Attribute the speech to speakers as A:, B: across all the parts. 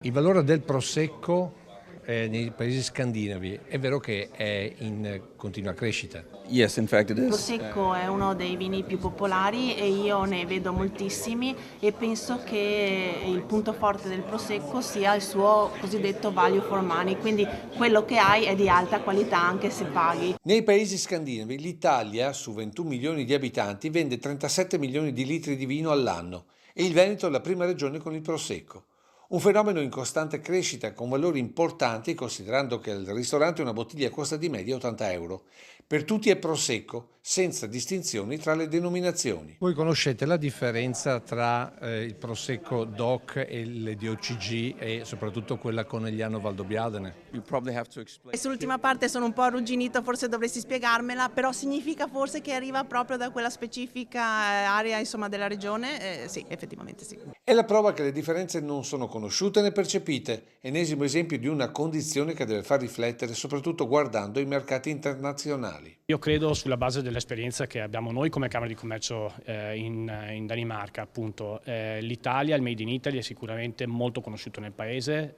A: Il valore del prosecco nei paesi scandinavi è vero che è in continua crescita.
B: Yes, in fact it
C: Il
B: is.
C: prosecco è uno dei vini più popolari e io ne vedo moltissimi e penso che il punto forte del prosecco sia il suo cosiddetto value for money, quindi quello che hai è di alta qualità anche se paghi.
A: Nei paesi scandinavi l'Italia, su 21 milioni di abitanti, vende 37 milioni di litri di vino all'anno e il Veneto è la prima regione con il prosecco. Un fenomeno in costante crescita con valori importanti considerando che al ristorante una bottiglia costa di media 80 euro. Per tutti è prosecco, senza distinzioni tra le denominazioni. Voi conoscete la differenza tra il prosecco DOC e le DOCG e soprattutto quella Conegliano Valdobbiadene?
B: You probably have to explain.
C: Sull'ultima parte sono un po' arrugginito, forse dovresti spiegarmela, però significa forse che arriva proprio da quella specifica area insomma, della regione? Sì, effettivamente sì.
A: È la prova che le differenze non sono conosciute né percepite, ennesimo esempio di una condizione che deve far riflettere soprattutto guardando i mercati internazionali.
D: Io credo sulla base dell'esperienza che abbiamo noi come Camera di Commercio in Danimarca, appunto, l'Italia, il Made in Italy è sicuramente molto conosciuto nel paese,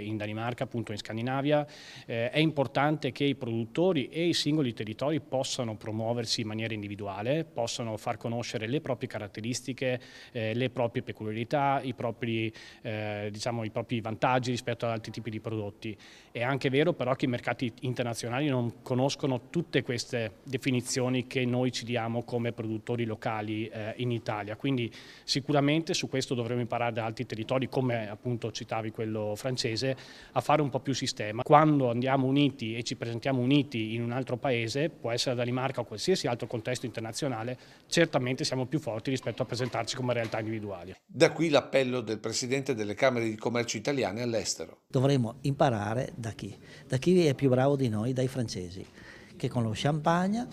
D: in Danimarca, appunto in Scandinavia. È importante che i produttori e i singoli territori possano promuoversi in maniera individuale, possano far conoscere le proprie caratteristiche, le proprie peculiarità, i propri vantaggi rispetto ad altri tipi di prodotti. È anche vero però che i mercati internazionali non conoscono tutte queste definizioni che noi ci diamo come produttori locali in Italia, quindi sicuramente su questo dovremo imparare da altri territori, come appunto citavi quello francese, a fare un po' più sistema. Quando andiamo uniti e ci presentiamo uniti in un altro paese, può essere la Danimarca o qualsiasi altro contesto internazionale, certamente siamo più forti rispetto a presentarci come realtà individuali.
A: Da qui l'appello del Presidente delle Camere di Commercio italiane all'estero.
E: Dovremmo imparare da chi? Da chi è più bravo di noi, dai francesi, che con lo champagne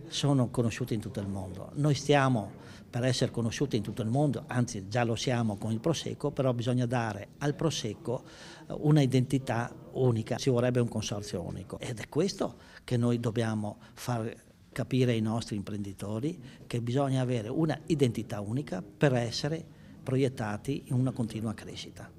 E: sono conosciuti in tutto il mondo. Noi stiamo per essere conosciuti in tutto il mondo, anzi già lo siamo con il prosecco, però bisogna dare al prosecco una identità unica, ci vorrebbe un consorzio unico ed è questo che noi dobbiamo far capire ai nostri imprenditori, che bisogna avere una identità unica per essere proiettati in una continua crescita.